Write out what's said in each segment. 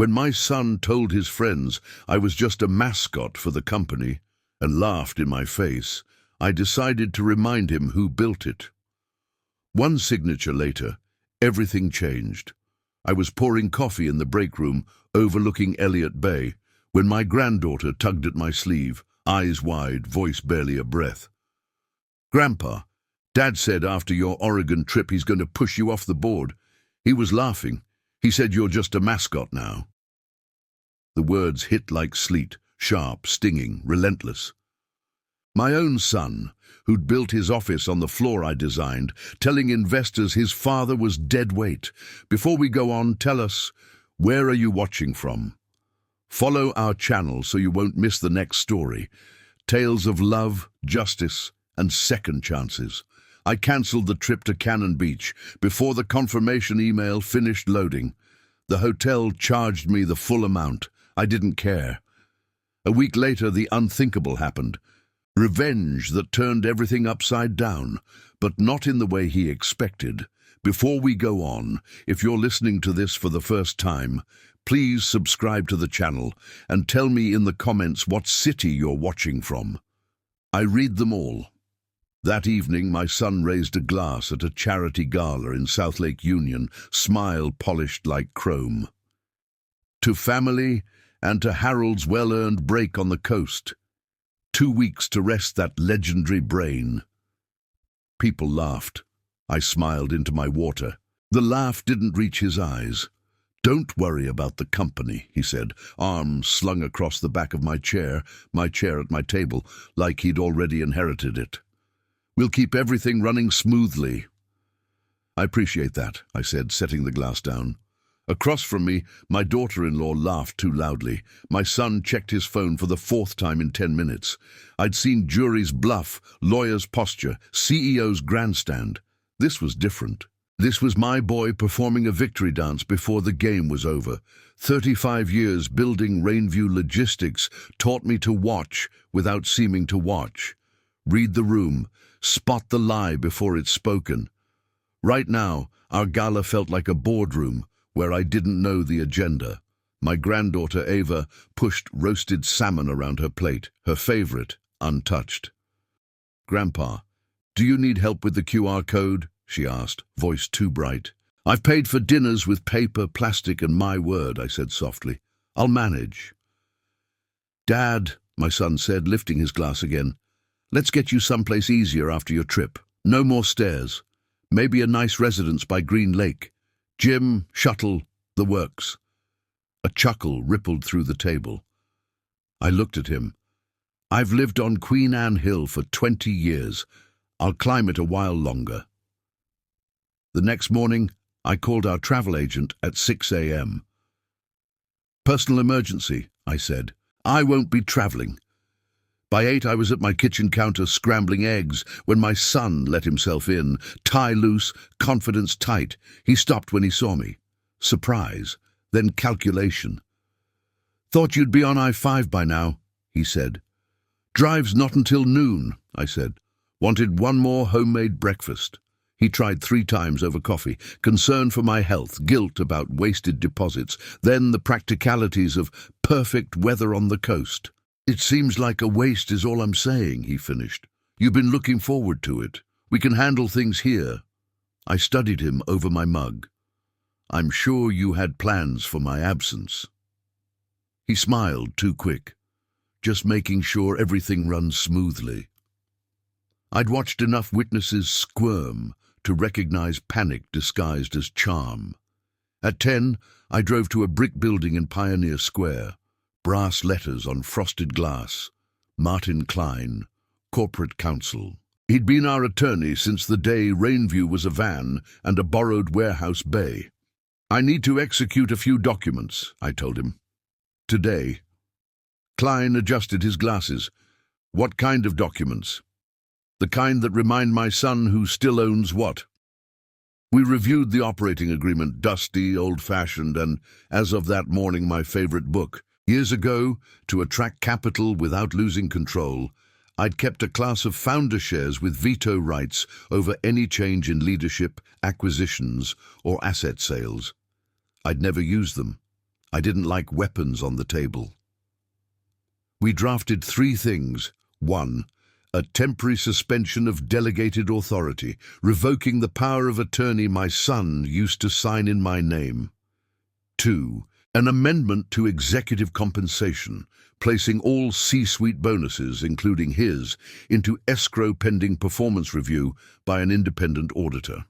When my son told his friends I was just a mascot for the company and laughed in my face, I decided to remind him who built it. One signature later, everything changed. I was pouring coffee in the break room overlooking Elliott Bay when my granddaughter tugged at my sleeve, eyes wide, voice barely a breath. "Grandpa, Dad said after your Oregon trip he's going to push you off the board. He was laughing. He said you're just a mascot now." The words hit like sleet, sharp, stinging, relentless. My own son, who'd built his office on the floor I designed, telling investors his father was dead weight. Before we go on, tell us, where are you watching from? Follow our channel so you won't miss the next story. Tales of love, justice, and second chances. I cancelled the trip to Cannon Beach before the confirmation email finished loading. The hotel charged me the full amount. I didn't care. A week later, the unthinkable happened. Revenge that turned everything upside down, but not in the way he expected. Before we go on, if you're listening to this for the first time, please subscribe to the channel and tell me in the comments what city you're watching from. I read them all. That evening, my son raised a glass at a charity gala in South Lake Union, smile polished like chrome. To family and to Harold's well-earned break on the coast. 2 weeks to rest that legendary brain. People laughed. I smiled into my water. The laugh didn't reach his eyes. "Don't worry about the company," he said, arms slung across the back of my chair at my table, like he'd already inherited it. "We'll keep everything running smoothly." "I appreciate that," I said, setting the glass down. Across from me, my daughter-in-law laughed too loudly. My son checked his phone for the 4th time in 10 minutes. I'd seen juries bluff, lawyers posture, CEOs grandstand. This was different. This was my boy performing a victory dance before the game was over. 35 years building Rainview logistics taught me to watch without seeming to watch. Read the room, spot the lie before it's spoken. Right now, our gala felt like a boardroom where I didn't know the agenda. My granddaughter Ava pushed roasted salmon around her plate, her favorite, untouched. "Grandpa, do you need help with the QR code?" she asked, voice too bright. "I've paid for dinners with paper, plastic, and my word," I said softly. "I'll manage." "Dad," my son said, lifting his glass again, "let's get you someplace easier after your trip. No more stairs. Maybe a nice residence by Green Lake. Gym, shuttle, the works." A chuckle rippled through the table. I looked at him. "I've lived on Queen Anne Hill for 20 years. I'll climb it a while longer." The next morning, I called our travel agent at 6 a.m. "Personal emergency," I said. "I won't be traveling." By 8, I was at my kitchen counter scrambling eggs when my son let himself in, tie loose, confidence tight. He stopped when he saw me. Surprise, then calculation. "Thought you'd be on I-5 by now," he said. "Drive's not until noon," I said. Wanted one more homemade breakfast. He tried 3 times over coffee, concern for my health, guilt about wasted deposits, then the practicalities of perfect weather on the coast. "It seems like a waste is all I'm saying," he finished. "You've been looking forward to it. We can handle things here." I studied him over my mug. "I'm sure you had plans for my absence." He smiled too quick, just making sure everything runs smoothly. I'd watched enough witnesses squirm to recognize panic disguised as charm. At 10, I drove to a brick building in Pioneer Square. Brass letters on frosted glass. Martin Klein, Corporate Counsel. He'd been our attorney since the day Rainview was a van and a borrowed warehouse bay. "I need to execute a few documents," I told him. "Today." Klein adjusted his glasses. "What kind of documents?" "The kind that remind my son who still owns what." We reviewed the operating agreement, dusty, old-fashioned, and, as of that morning, my favorite book. Years ago, to attract capital without losing control, I'd kept a class of founder shares with veto rights over any change in leadership, acquisitions, or asset sales. I'd never used them. I didn't like weapons on the table. We drafted 3 things. 1. A temporary suspension of delegated authority, revoking the power of attorney my son used to sign in my name. 2. An amendment to executive compensation, placing all C-suite bonuses, including his, into escrow pending performance review by an independent auditor.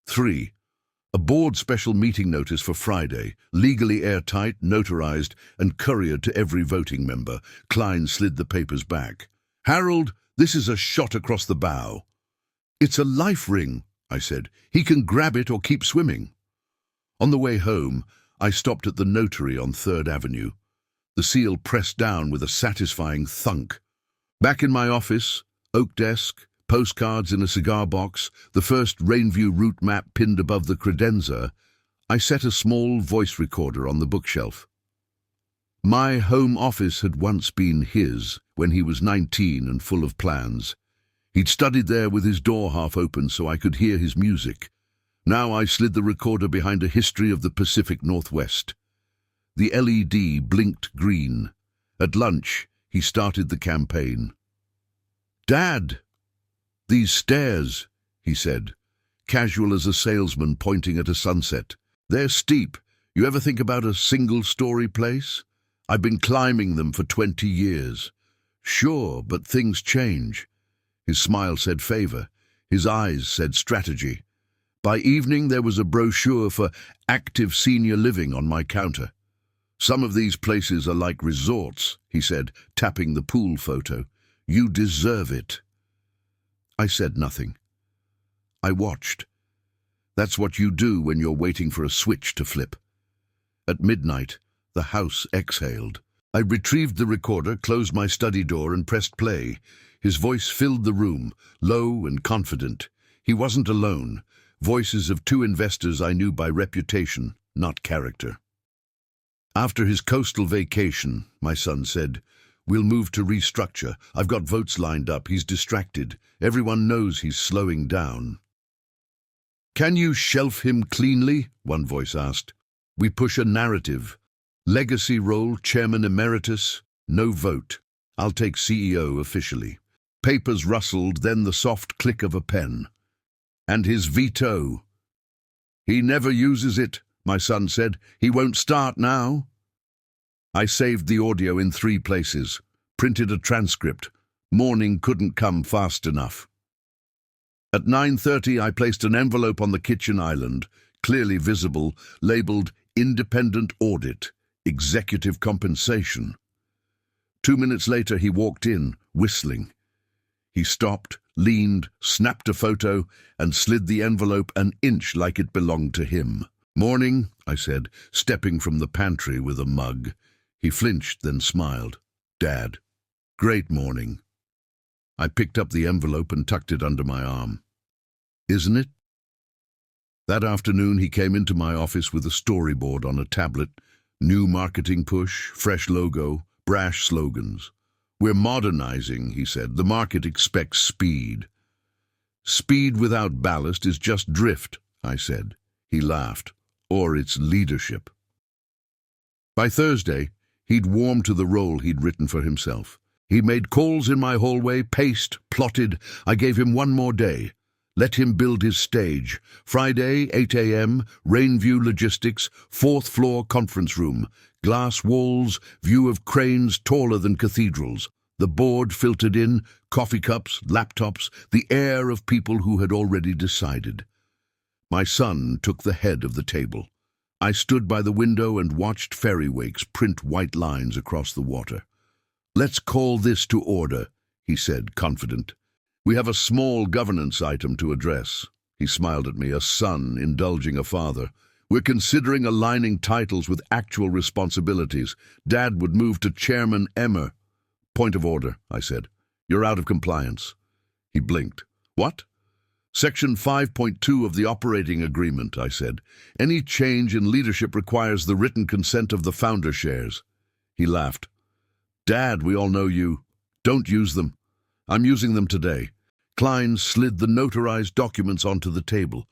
3. A board special meeting notice for Friday, legally airtight, notarized, and couriered to every voting member. Klein slid the papers back. "Harold, this is a shot across the bow." "It's a life ring," I said. "He can grab it or keep swimming." On the way home, I stopped at the notary on 3rd Avenue. The seal pressed down with a satisfying thunk. Back in my office, oak desk, postcards in a cigar box, the first Rainview route map pinned above the credenza, I set a small voice recorder on the bookshelf. My home office had once been his when he was 19 and full of plans. He'd studied there with his door half open so I could hear his music. Now I slid the recorder behind a history of the Pacific Northwest. The LED blinked green. At lunch, he started the campaign. "Dad, these stairs," he said, casual as a salesman pointing at a sunset. "They're steep. You ever think about a single-story place? I've been climbing them for 20 years. "Sure, but things change." His smile said favor. His eyes said strategy. By evening, there was a brochure for active senior living on my counter. "Some of these places are like resorts," he said, tapping the pool photo. "You deserve it." I said nothing. I watched. That's what you do when you're waiting for a switch to flip. At midnight, the house exhaled. I retrieved the recorder, closed my study door, and pressed play. His voice filled the room, low and confident. He wasn't alone. Voices of 2 investors I knew by reputation, not character. After his coastal vacation, my son said, "We'll move to restructure. I've got votes lined up. He's distracted. Everyone knows he's slowing down." "Can you shelf him cleanly?" one voice asked. "We push a narrative. Legacy role, chairman emeritus, no vote. I'll take CEO officially." Papers rustled, then the soft click of a pen. "And his veto." "He never uses it," my son said. "He won't start now." I saved the audio in 3 places, printed a transcript. Morning couldn't come fast enough. At 9:30, I placed an envelope on the kitchen island, clearly visible, labeled Independent Audit, Executive Compensation. 2 minutes later, he walked in, whistling. He stopped, leaned, snapped a photo, and slid the envelope an inch like it belonged to him. "Morning," I said, stepping from the pantry with a mug. He flinched, then smiled. "Dad." "Great morning." I picked up the envelope and tucked it under my arm. "Isn't it?" That afternoon, he came into my office with a storyboard on a tablet. New marketing push, fresh logo, brash slogans. "We're modernizing," he said. "The market expects speed." "Speed without ballast is just drift," I said. He laughed. "Or it's leadership." By Thursday, he'd warmed to the role he'd written for himself. He made calls in my hallway, paced, plotted. I gave him 1 more day. Let him build his stage. Friday, 8 a.m., Rainview Logistics, 4th floor conference room. Glass walls, view of cranes taller than cathedrals. The board filtered in, coffee cups, laptops, the air of people who had already decided. My son took the head of the table. I stood by the window and watched ferry wakes print white lines across the water. "Let's call this to order," he said, confident. "We have a small governance item to address." He smiled at me, a son indulging a father. "We're considering aligning titles with actual responsibilities. Dad would move to Chairman Emmer." "Point of order," I said. "You're out of compliance." He blinked. "What?" "Section 5.2 of the operating agreement," I said. "Any change in leadership requires the written consent of the founder shares." He laughed. "Dad, we all know you. Don't use them." "I'm using them today." Klein slid the notarized documents onto the table.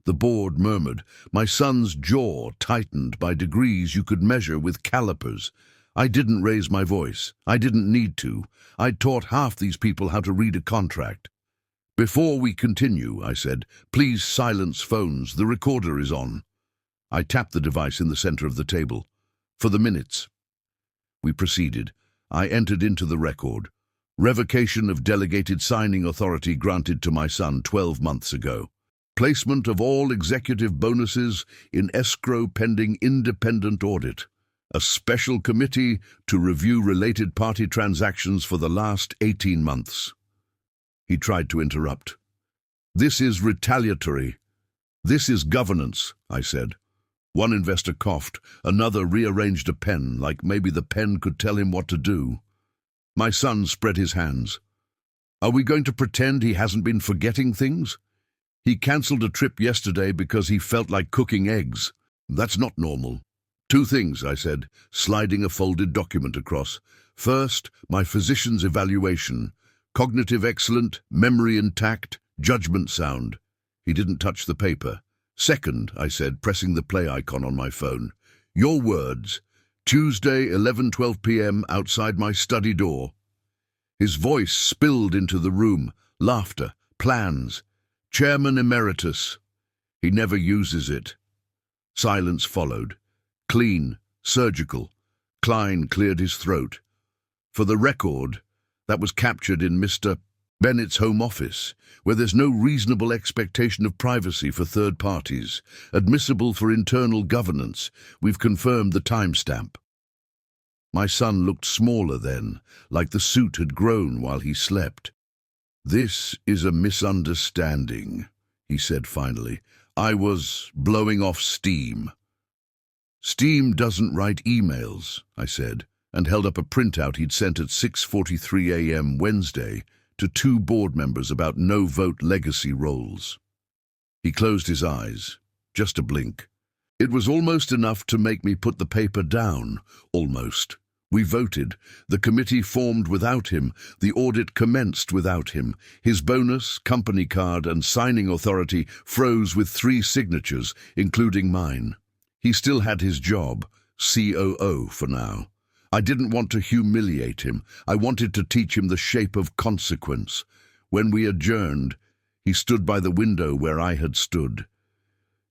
The board murmured. My son's jaw tightened by degrees you could measure with calipers. I didn't raise my voice. I didn't need to. I'd taught half these people how to read a contract. Before we continue, I said, please silence phones. The recorder is on. I tapped the device in the center of the table. For the minutes. We proceeded. I entered into the record. Revocation of delegated signing authority granted to my son 12 months ago. Placement of all executive bonuses in escrow pending independent audit. A special committee to review related party transactions for the last 18 months. He tried to interrupt. This is retaliatory. This is governance, I said. One investor coughed. Another rearranged a pen, like maybe the pen could tell him what to do. My son spread his hands. Are we going to pretend he hasn't been forgetting things? He cancelled a trip yesterday because he felt like cooking eggs. That's not normal. 2 things, I said, sliding a folded document across. First, my physician's evaluation. Cognitive excellent, memory intact, judgment sound. He didn't touch the paper. Second, I said, pressing the play icon on my phone. Your words. Tuesday, 11:12 p.m. outside my study door. His voice spilled into the room. Laughter. Plans. Chairman Emeritus. He never uses it. Silence followed. Clean. Surgical. Klein cleared his throat. For the record, that was captured in Mr. Bennett's home office, where there's no reasonable expectation of privacy for third parties, admissible for internal governance. We've confirmed the timestamp. My son looked smaller then, like the suit had grown while he slept. This is a misunderstanding, he said finally. I was blowing off steam. Steam doesn't write emails, I said, and held up a printout he'd sent at 6:43 a.m. Wednesday to 2 board members about no-vote legacy roles. He closed his eyes, just a blink. It was almost enough to make me put the paper down, almost. We voted. The committee formed without him. The audit commenced without him. His bonus, company card, and signing authority froze with 3 signatures, including mine. He still had his job, COO for now. I didn't want to humiliate him. I wanted to teach him the shape of consequence. When we adjourned, he stood by the window where I had stood.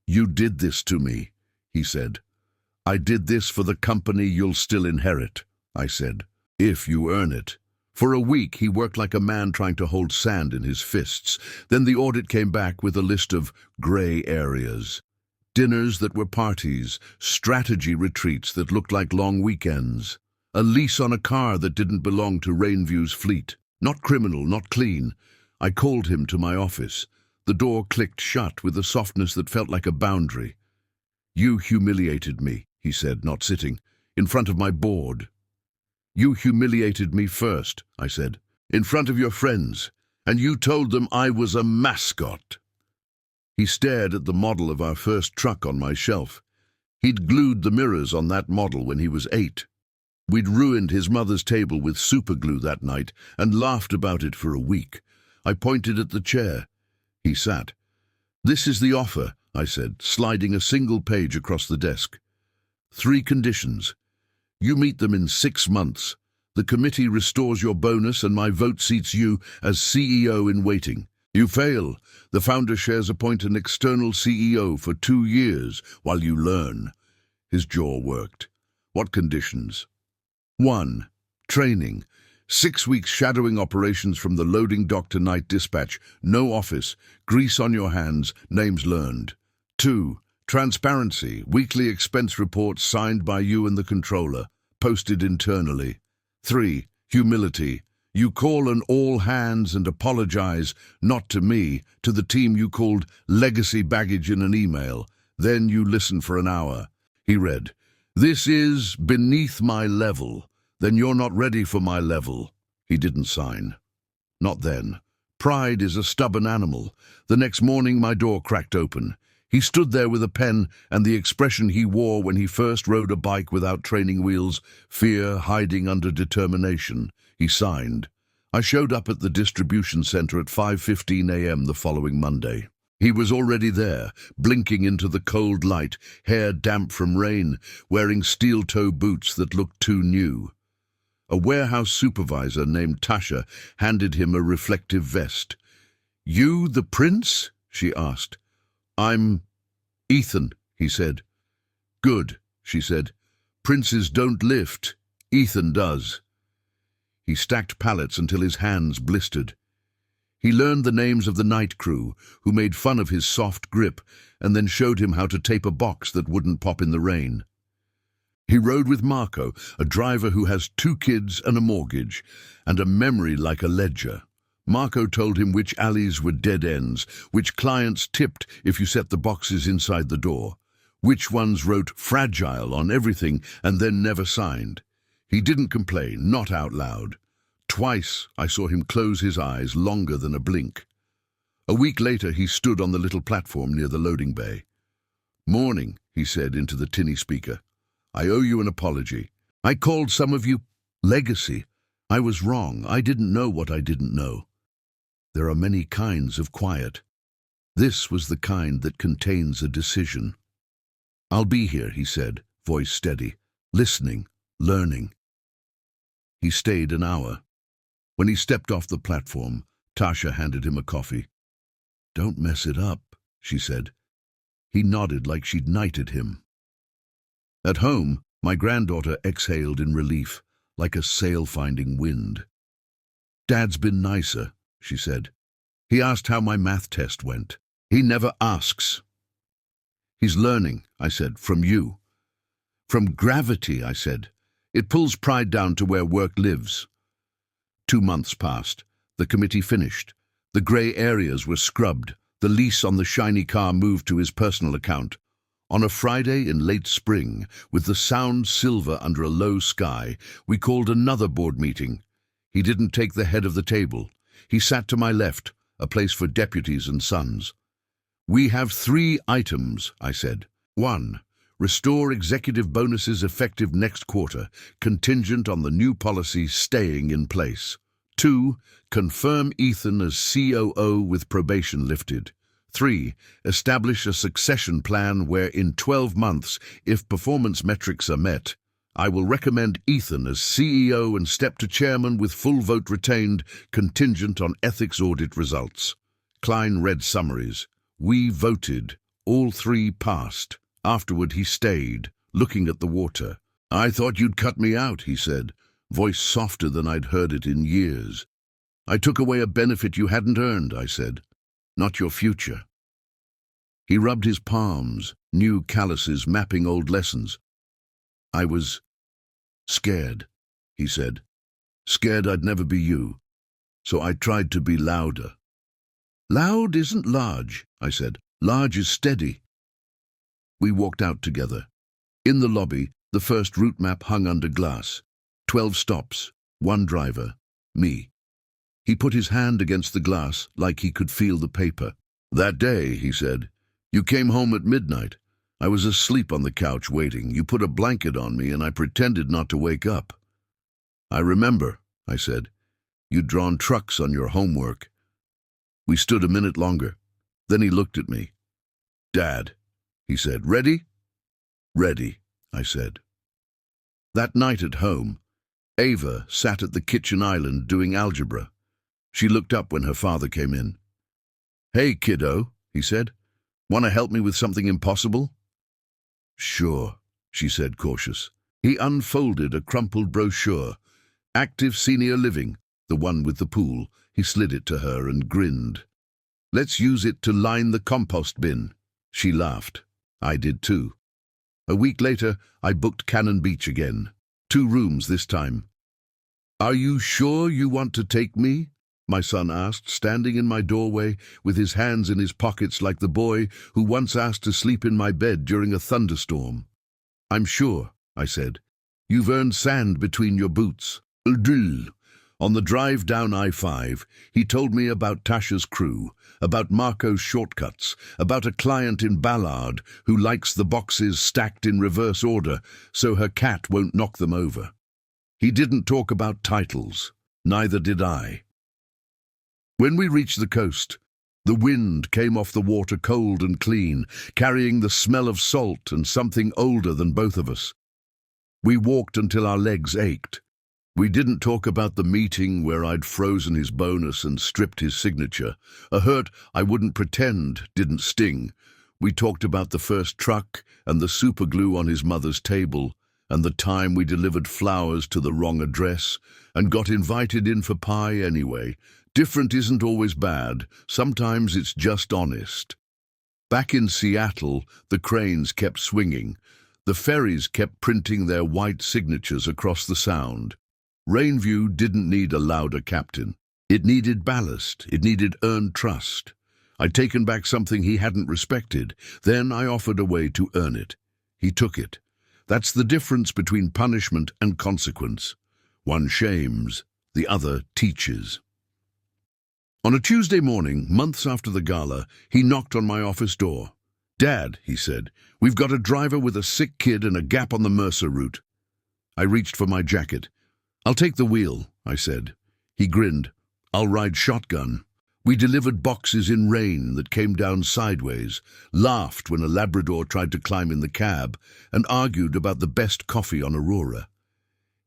You did this to me, he said. I did this for the company you'll still inherit, I said, if you earn it. For a week, he worked like a man trying to hold sand in his fists. Then the audit came back with a list of gray areas. Dinners that were parties, strategy retreats that looked like long weekends. A lease on a car that didn't belong to Rainview's fleet. Not criminal, not clean. I called him to my office. The door clicked shut with a softness that felt like a boundary. You humiliated me, he said, not sitting, in front of my board. You humiliated me first, I said, in front of your friends, and you told them I was a mascot. He stared at the model of our first truck on my shelf. He'd glued the mirrors on that model when he was 8. We'd ruined his mother's table with superglue that night and laughed about it for a week. I pointed at the chair. He sat. This is the offer, I said, sliding a single page across the desk. 3 conditions. You meet them in 6 months. The committee restores your bonus and my vote seats you as CEO in waiting. You fail. The founder shares appoint an external CEO for 2 years while you learn. His jaw worked. What conditions? 1. Training. 6 weeks shadowing operations from the loading dock to night dispatch. No office. Grease on your hands. Names learned. 2. Transparency. Weekly expense reports signed by you and the controller. Posted internally. 3. Humility. You call an all hands and apologize, not to me, to the team you called legacy baggage in an email. Then you listen for an hour. He read, This is beneath my level. Then you're not ready for my level. He didn't sign. Not then. Pride is a stubborn animal. The next morning my door cracked open. He stood there with a pen and the expression he wore when he first rode a bike without training wheels, fear hiding under determination. He signed. I showed up at the distribution center at 5:15 a.m. the following Monday. He was already there, blinking into the cold light, hair damp from rain, wearing steel-toe boots that looked too new. A warehouse supervisor named Tasha handed him a reflective vest. "You the prince?" she asked. "I'm Ethan," he said. "Good," she said. "Princes don't lift. Ethan does." He stacked pallets until his hands blistered. He learned the names of the night crew, who made fun of his soft grip, and then showed him how to tape a box that wouldn't pop in the rain. He rode with Marco, a driver who has 2 kids and a mortgage, and a memory like a ledger. Marco told him which alleys were dead ends, which clients tipped if you set the boxes inside the door, which ones wrote "fragile" on everything and then never signed. He didn't complain, not out loud. Twice I saw him close his eyes longer than a blink. A week later he stood on the little platform near the loading bay. "Morning," he said into the tinny speaker. "I owe you an apology. I called some of you legacy. I was wrong. I didn't know what I didn't know. There are many kinds of quiet. This was the kind that contains a decision." "I'll be here," he said, voice steady, listening, learning. He stayed an hour. When he stepped off the platform, Tasha handed him a coffee. "Don't mess it up," she said. He nodded like she'd knighted him. At home, my granddaughter exhaled in relief, like a sail-finding wind. "Dad's been nicer," she said. "He asked how my math test went. He never asks." "He's learning," I said, "from you." "From gravity," I said. "It pulls pride down to where work lives." 2 months passed. The committee finished. The grey areas were scrubbed. The lease on the shiny car moved to his personal account. On a Friday in late spring, with the sound silver under a low sky, we called another board meeting. He didn't take the head of the table. He sat to my left, a place for deputies and sons. "We have 3 items," I said. 1. Restore executive bonuses effective next quarter, contingent on the new policy staying in place. 2. Confirm Ethan as COO with probation lifted. 3. Establish a succession plan where in 12 months, if performance metrics are met, I will recommend Ethan as CEO and step to chairman with full vote retained, contingent on ethics audit results. Klein read summaries. We voted. All 3 passed. Afterward he stayed, looking at the water. "I thought you'd cut me out," he said, voice softer than I'd heard it in years. "I took away a benefit you hadn't earned," I said. "Not your future." He rubbed his palms, new calluses mapping old lessons. "I was scared," he said. "Scared I'd never be you. So I tried to be louder." "Loud isn't large," I said. "Large is steady." We walked out together. In the lobby, the first route map hung under glass. 12 stops, 1 driver, me. He put his hand against the glass like he could feel the paper. "That day," he said, "you came home at midnight. I was asleep on the couch waiting. You put a blanket on me and I pretended not to wake up." "I remember," I said. "You'd drawn trucks on your homework." We stood a minute longer. Then he looked at me. "Dad," he said. "Ready?" "Ready," I said. That night at home, Ava sat at the kitchen island doing algebra. She looked up when her father came in. "Hey, kiddo," he said. "Want to help me with something impossible?" "Sure," she said, cautious. He unfolded a crumpled brochure. Active Senior Living, the one with the pool. He slid it to her and grinned. "Let's use it to line the compost bin." She laughed. I did too. A week later, I booked Cannon Beach again. 2 rooms this time. "Are you sure you want to take me?" my son asked, standing in my doorway with his hands in his pockets like the boy who once asked to sleep in my bed during a thunderstorm. "I'm sure," I said. "You've earned sand between your boots." On the drive down I-5, he told me about Tasha's crew, about Marco's shortcuts, about a client in Ballard who likes the boxes stacked in reverse order so her cat won't knock them over. He didn't talk about titles. Neither did I. When we reached the coast, The wind came off the water cold and clean, carrying the smell of salt and something older than both of us. We walked until our legs ached. We didn't talk about the meeting where I'd frozen his bonus and stripped his signature, a hurt I wouldn't pretend didn't sting. We talked about the first truck and the superglue on his mother's table, and the time we delivered flowers to the wrong address and got invited in for pie anyway. Different isn't always bad. Sometimes it's just honest. Back in Seattle, the cranes kept swinging. The ferries kept printing their white signatures across the Sound. Rainview didn't need a louder captain. It needed ballast. It needed earned trust. I'd taken back something he hadn't respected. Then I offered a way to earn it. He took it. That's the difference between punishment and consequence. One shames, the other teaches. On a Tuesday morning, months after the gala, he knocked on my office door. "Dad," he said, "we've got a driver with a sick kid and a gap on the Mercer route." I reached for my jacket. "I'll take the wheel," I said. He grinned. "I'll ride shotgun." We delivered boxes in rain that came down sideways, laughed when a Labrador tried to climb in the cab, and argued about the best coffee on Aurora.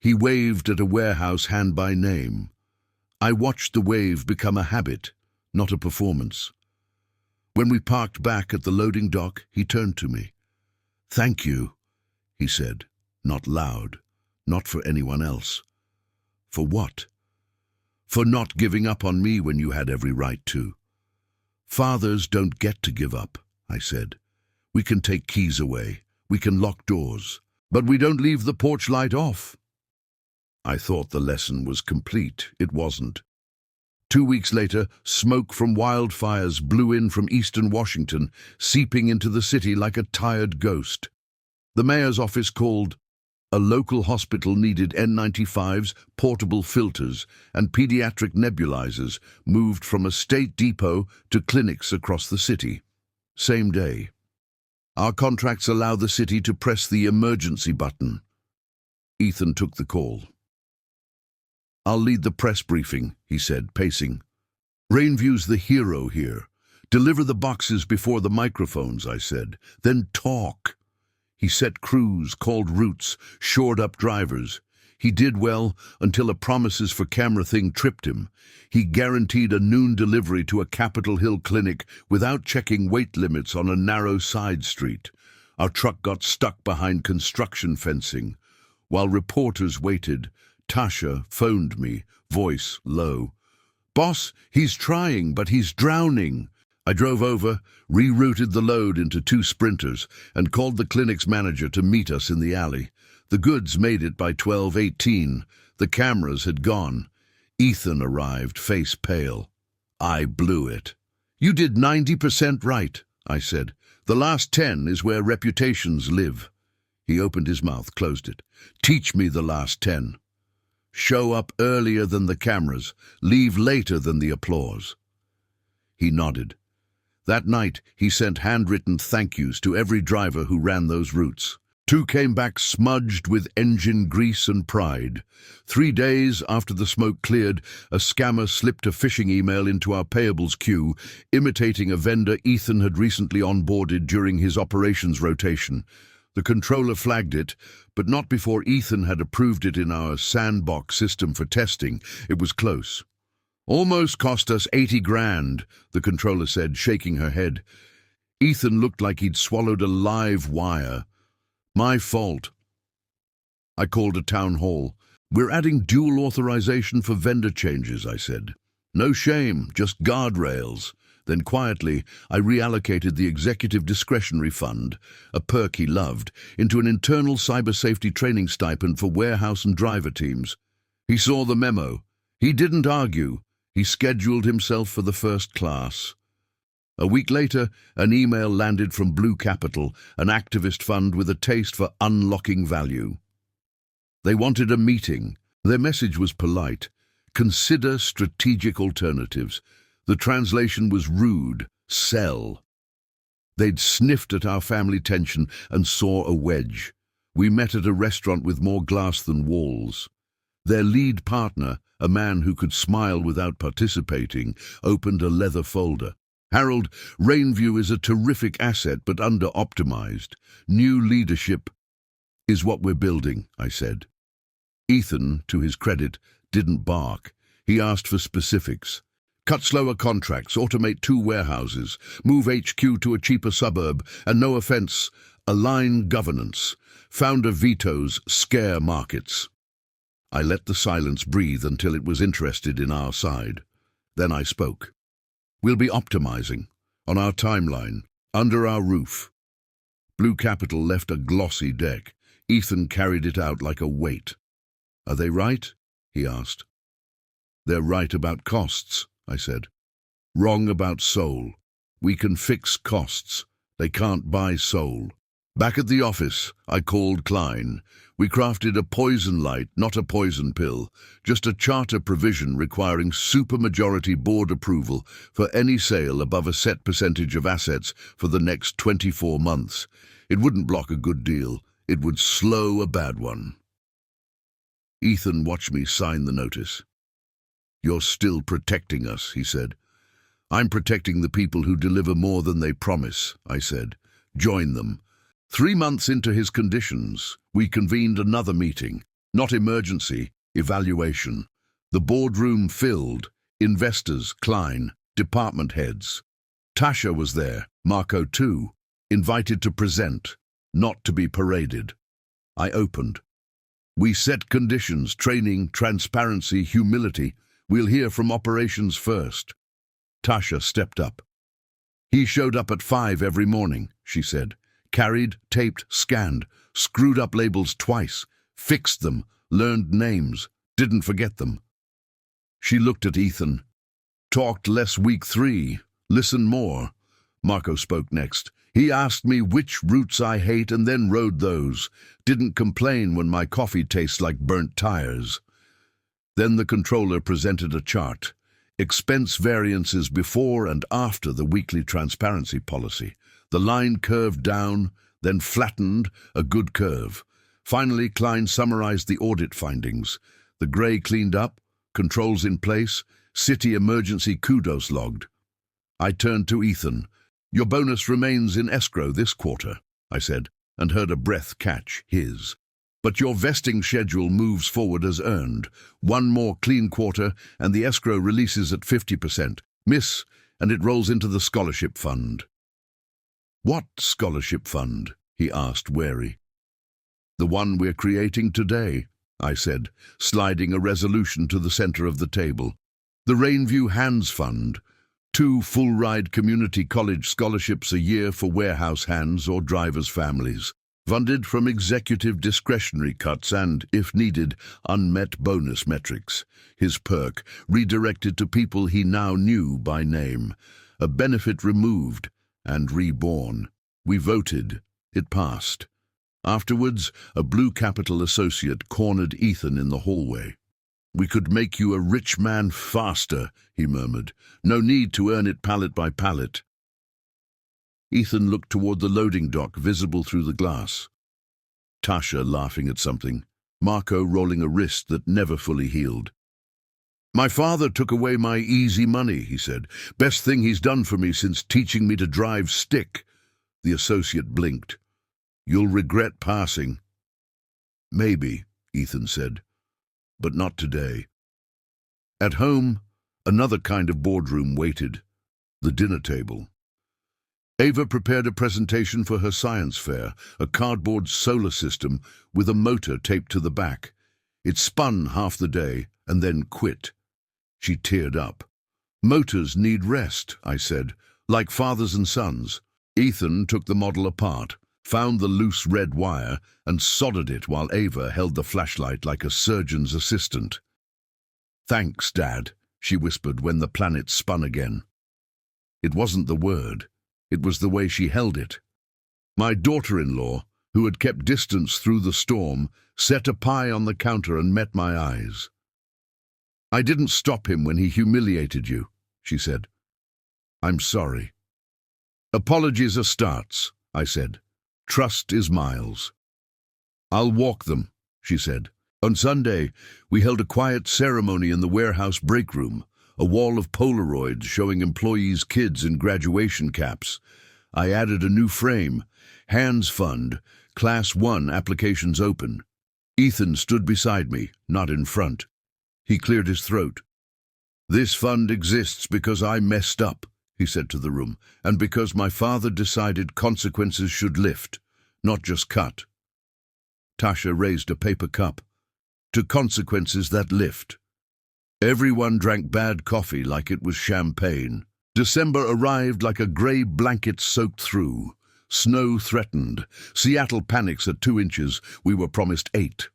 He waved at a warehouse hand by name. I watched the wave become a habit, not a performance. When we parked back at the loading dock, he turned to me. "Thank you," he said, not loud, not for anyone else. "For what?" "For not giving up on me when you had every right to." "Fathers don't get to give up," I said. "We can take keys away, we can lock doors, but we don't leave the porch light off." I thought the lesson was complete. It wasn't. 2 weeks later, smoke from wildfires blew in from eastern Washington, seeping into the city like a tired ghost. The mayor's office called. A local hospital needed N95s, portable filters, and pediatric nebulizers moved from a state depot to clinics across the city. Same day. Our contracts allow the city to press the emergency button. Ethan took the call. "I'll lead the press briefing," he said, pacing. "Rainview's the hero here. Deliver the boxes before the microphones," I said. "Then talk." He set crews, called routes, shored up drivers. He did well until a promises for camera thing tripped him. He guaranteed a noon delivery to a Capitol Hill clinic without checking weight limits on a narrow side street. Our truck got stuck behind construction fencing. While reporters waited, Tasha phoned me, voice low. "Boss, he's trying, but he's drowning." I drove over, rerouted the load into 2 sprinters, and called the clinic's manager to meet us in the alley. The goods made it by 12:18. The cameras had gone. Ethan arrived, face pale. I blew it. "You did 90% right," I said. "The last 10 is where reputations live." He opened his mouth, closed it. "Teach me the last 10. Show up earlier than the cameras, leave later than the applause." He nodded. That night, he sent handwritten thank yous to every driver who ran those routes. 2 came back smudged with engine grease and pride. 3 days after the smoke cleared, a scammer slipped a phishing email into our payables queue, imitating a vendor Ethan had recently onboarded during his operations rotation. The controller flagged it, but not before Ethan had approved it in our sandbox system for testing. It was close. "Almost cost us 80 grand, the controller said, shaking her head. Ethan looked like he'd swallowed a live wire. "My fault." I called a town hall. "We're adding dual authorization for vendor changes," I said. "No shame, just guardrails." Then quietly, I reallocated the executive discretionary fund, a perk he loved, into an internal cyber safety training stipend for warehouse and driver teams. He saw the memo. He didn't argue. He scheduled himself for the first class. A week later, an email landed from Blue Capital, an activist fund with a taste for unlocking value. They wanted a meeting. Their message was polite. Consider strategic alternatives. The translation was rude. Sell. They'd sniffed at our family tension and saw a wedge. We met at a restaurant with more glass than walls. Their lead partner, a man who could smile without participating, opened a leather folder. Harold, Rainview is a terrific asset but under-optimized. New leadership is what we're building, I said. Ethan, to his credit, didn't bark. He asked for specifics. Cut slower contracts, automate 2 warehouses, move HQ to a cheaper suburb, and no offense, align governance. Founder vetoes scare markets. I let the silence breathe until it was interested in our side. Then I spoke. We'll be optimizing, on our timeline, under our roof. Blue Capital left a glossy deck. Ethan carried it out like a weight. Are they right? He asked. They're right about costs, I said. Wrong about soul. We can fix costs. They can't buy soul. Back at the office, I called Klein. We crafted a poison light, not a poison pill, just a charter provision requiring supermajority board approval for any sale above a set percentage of assets for the next 24 months. It wouldn't block a good deal. It would slow a bad one. Ethan watched me sign the notice. You're still protecting us, he said. I'm protecting the people who deliver more than they promise, I said. Join them. 3 months into his conditions, we convened another meeting. Not emergency, evaluation. The boardroom filled. Investors, Klein, department heads. Tasha was there, Marco too. Invited to present, not to be paraded. I opened. We set conditions, training, transparency, humility. We'll hear from operations first. Tasha stepped up. He showed up at 5 every morning, she said. Carried, taped, scanned, screwed up labels twice, fixed them, learned names, didn't forget them. She looked at Ethan. Talked less week 3, listen more. Marco spoke next. He asked me which routes I hate and then rode those. Didn't complain when my coffee tastes like burnt tires. Then the controller presented a chart. Expense variances before and after the weekly transparency policy. The line curved down, then flattened, a good curve. Finally, Klein summarized the audit findings. The grey cleaned up, controls in place, city emergency kudos logged. I turned to Ethan. Your bonus remains in escrow this quarter, I said, and heard a breath catch his. But your vesting schedule moves forward as earned. 1 more clean quarter, and the escrow releases at 50%. Miss, and it rolls into the scholarship fund. What scholarship fund? He asked, wary. The one we're creating today, I said, sliding a resolution to the center of the table. The Rainview Hands Fund. 2 full-ride community college scholarships a year for warehouse hands or drivers' families. Funded from executive discretionary cuts and, if needed, unmet bonus metrics. His perk, redirected to people he now knew by name. A benefit removed and reborn. We voted. It passed. Afterwards, a Blue Capital associate cornered Ethan in the hallway. We could make you a rich man faster, he murmured. No need to earn it pallet by pallet. Ethan looked toward the loading dock visible through the glass. Tasha laughing at something. Marco rolling a wrist that never fully healed. My father took away my easy money, he said. Best thing he's done for me since teaching me to drive stick. The associate blinked. You'll regret passing. Maybe, Ethan said, but not today. At home, another kind of boardroom waited. The dinner table. Ava prepared a presentation for her science fair, a cardboard solar system with a motor taped to the back. It spun half the day and then quit. She teared up. Motors need rest, I said, like fathers and sons. Ethan took the model apart, found the loose red wire, and soldered it while Ava held the flashlight like a surgeon's assistant. Thanks, Dad, she whispered when the planet spun again. It wasn't the word. It was the way she held it. My daughter-in-law, who had kept distance through the storm, set a pie on the counter and met my eyes. I didn't stop him when he humiliated you, she said. I'm sorry. Apologies are starts, I said. Trust is miles. I'll walk them, she said. On Sunday, we held a quiet ceremony in the warehouse break room. a wall of Polaroids showing employees' kids in graduation caps. I added a new frame, Hands Fund, Class 1 applications open. Ethan stood beside me, not in front. He cleared his throat. "This fund exists because I messed up," he said to the room, "and because my father decided consequences should lift, not just cut." Tasha raised a paper cup. "To consequences that lift." Everyone drank bad coffee like it was champagne. December arrived like a grey blanket soaked through. Snow threatened. Seattle panics at 2 inches. We were promised 8.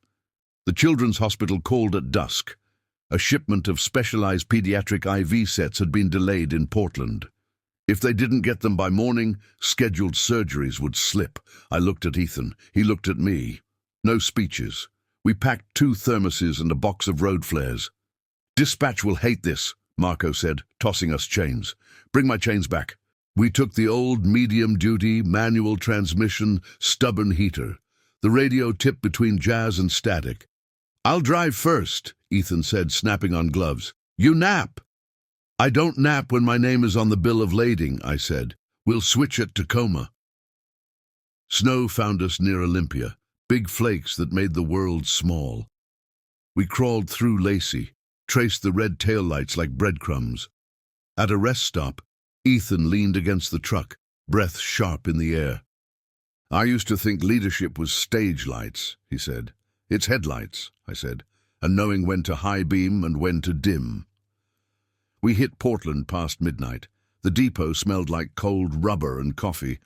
The children's hospital called at dusk. A shipment of specialized pediatric IV sets had been delayed in Portland. If they didn't get them by morning, scheduled surgeries would slip. I looked at Ethan. He looked at me. No speeches. We packed 2 thermoses and a box of road flares. "Dispatch will hate this," Marco said, tossing us chains. "Bring my chains back." We took the old medium-duty, manual transmission, stubborn heater. The radio tipped between jazz and static. "I'll drive first," Ethan said, snapping on gloves. "You nap." "I don't nap when my name is on the bill of lading," I said. "We'll switch at Tacoma." Snow found us near Olympia, big flakes that made the world small. We crawled through Lacey, traced the red taillights like breadcrumbs. At a rest stop, Ethan leaned against the truck, breath sharp in the air. "I used to think leadership was stage lights," he said. "It's headlights," I said, "and knowing when to high beam and when to dim." We hit Portland past midnight. The depot smelled like cold rubber and coffee.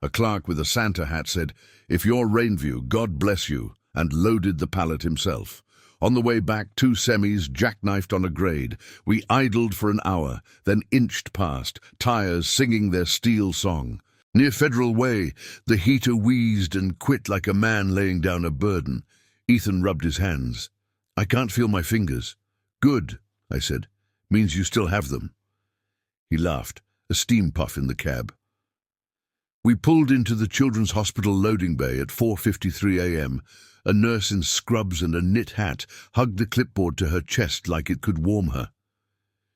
A clerk with a Santa hat said, "If you're Rainview, God bless you," and loaded the pallet himself. On the way back, 2 semis jackknifed on a grade. We idled for an hour, then inched past, tires singing their steel song. Near Federal Way, the heater wheezed and quit like a man laying down a burden. Ethan rubbed his hands. "I can't feel my fingers." "Good," I said. "Means you still have them." He laughed, a steam puff in the cab. We pulled into the Children's Hospital loading bay at 4:53 a.m. A nurse in scrubs and a knit hat hugged the clipboard to her chest like it could warm her.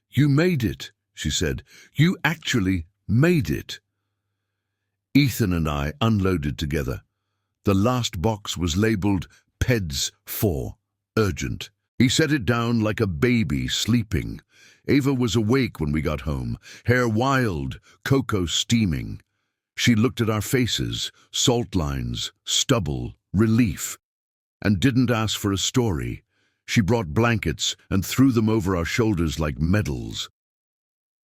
"You made it," she said. "You actually made it." Ethan and I unloaded together. The last box was labeled PEDS 4, urgent. He set it down like a baby sleeping. Ava was awake when we got home, hair wild, cocoa steaming. She looked at our faces, salt lines, stubble, relief, and didn't ask for a story. She brought blankets and threw them over our shoulders like medals.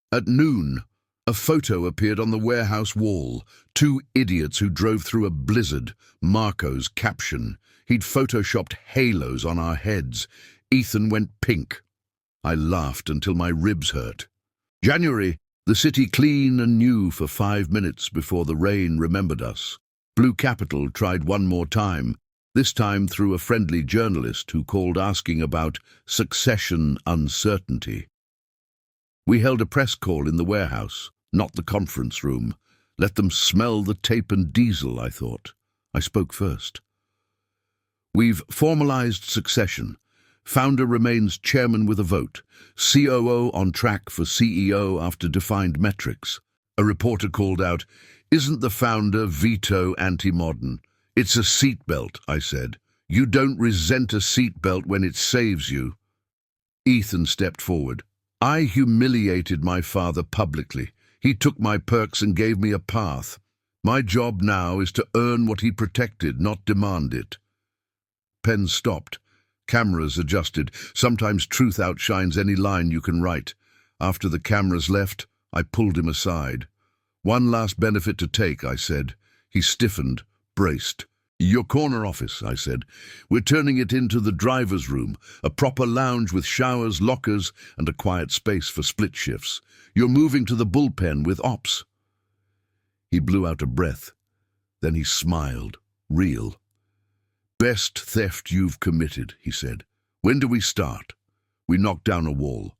At noon, a photo appeared on the warehouse wall. 2 idiots who drove through a blizzard. Marco's caption. He'd photoshopped halos on our heads. Ethan went pink. I laughed until my ribs hurt. January, the city clean and new for 5 minutes before the rain remembered us. Blue Capital tried one more time, this time through a friendly journalist who called asking about succession uncertainty. We held a press call in the warehouse, not the conference room. Let them smell the tape and diesel, I thought. I spoke first. "We've formalized succession. Founder remains chairman with a vote. COO on track for CEO after defined metrics." A reporter called out, "Isn't the founder veto anti-modern?" "It's a seatbelt," I said. "You don't resent a seatbelt when it saves you." Ethan stepped forward. "I humiliated my father publicly. He took my perks and gave me a path. My job now is to earn what he protected, not demand it." Pen stopped. Cameras adjusted. Sometimes truth outshines any line you can write. After the cameras left, I pulled him aside. "One last benefit to take," I said. He stiffened, braced. "Your corner office," I said. "We're turning it into the driver's room, a proper lounge with showers, lockers, and a quiet space for split shifts. You're moving to the bullpen with ops." He blew out a breath. Then he smiled, real. "Best theft you've committed," he said. "When do we start?" We knocked down a wall.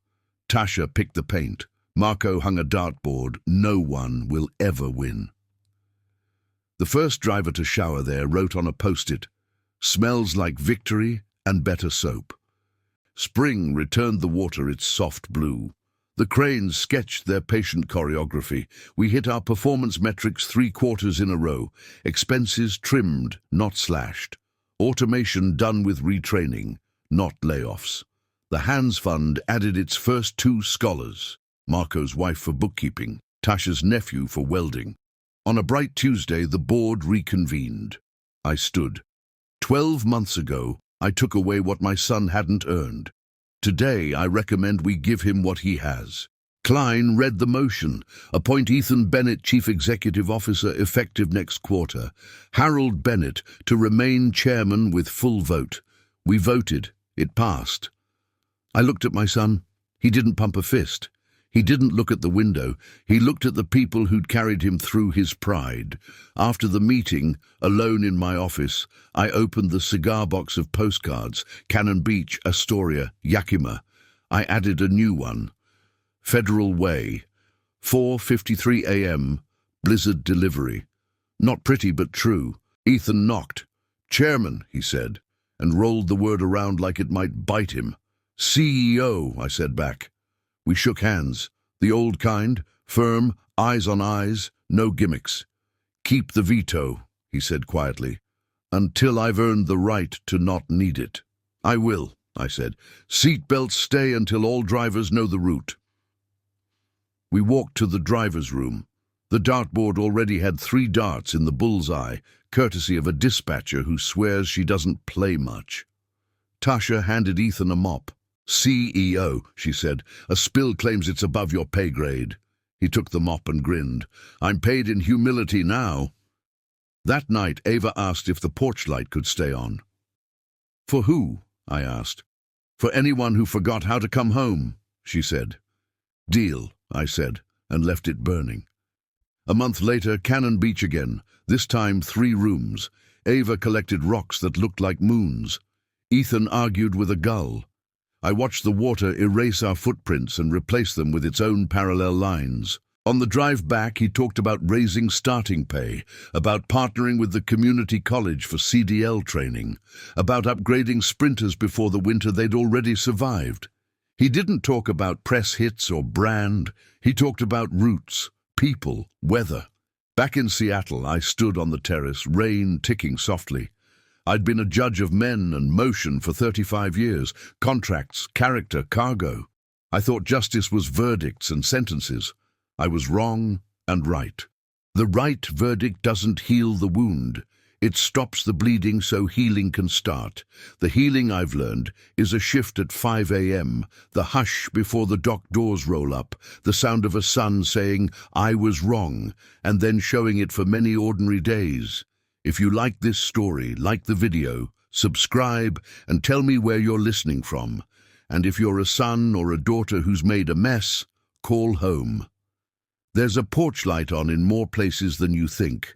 Tasha picked the paint. Marco hung a dartboard. No one will ever win. The first driver to shower there wrote on a post-it, "Smells like victory and better soap." Spring returned the water its soft blue. The cranes sketched their patient choreography. We hit our performance metrics 3 quarters in a row. Expenses trimmed, not slashed. Automation done with retraining, not layoffs. The Hands Fund added its first 2 scholars, Marco's wife for bookkeeping, Tasha's nephew for welding. On a bright Tuesday, the board reconvened. I stood. 12 months ago, I took away what my son hadn't earned. Today, I recommend we give him what he has. Klein read the motion. Appoint Ethan Bennett Chief Executive Officer effective next quarter. Harold Bennett to remain chairman with full vote. We voted. It passed. I looked at my son. He didn't pump a fist. He didn't look at the window. He looked at the people who'd carried him through his pride. After the meeting, alone in my office, I opened the cigar box of postcards, Cannon Beach, Astoria, Yakima. I added a new one. Federal Way, 4:53 a.m., blizzard delivery. Not pretty, but true. Ethan knocked. "Chairman," he said, and rolled the word around like it might bite him. "CEO," I said back. We shook hands, the old kind, firm, eyes on eyes, no gimmicks. "Keep the veto," he said quietly, "until I've earned the right to not need it." "I will," I said. "Seat belts stay until all drivers know the route." We walked to the driver's room. The dartboard already had 3 darts in the bullseye, courtesy of a dispatcher who swears she doesn't play much. Tasha handed Ethan a mop. "CEO," she said, "a spill claims it's above your pay grade." He took the mop and grinned. "I'm paid in humility now." That night, Ava asked if the porch light could stay on. "For who?" I asked. "For anyone who forgot how to come home," she said. "Deal," I said, and left it burning. A month later, Cannon Beach again, this time 3 rooms. Ava collected rocks that looked like moons. Ethan argued with a gull. I watched the water erase our footprints and replace them with its own parallel lines. On the drive back, he talked about raising starting pay, about partnering with the community college for CDL training, about upgrading sprinters before the winter they'd already survived. He didn't talk about press hits or brand. He talked about roots, people, weather. Back in Seattle, I stood on the terrace, rain ticking softly. I'd been a judge of men and motion for 35 years, contracts, character, cargo. I thought justice was verdicts and sentences. I was wrong and right. The right verdict doesn't heal the wound. It stops the bleeding so healing can start. The healing, I've learned, is a shift at 5 a.m., the hush before the dock doors roll up, the sound of a son saying, "I was wrong," and then showing it for many ordinary days. If you like this story, like the video, subscribe and tell me where you're listening from. And if you're a son or a daughter who's made a mess, call home. There's a porch light on in more places than you think.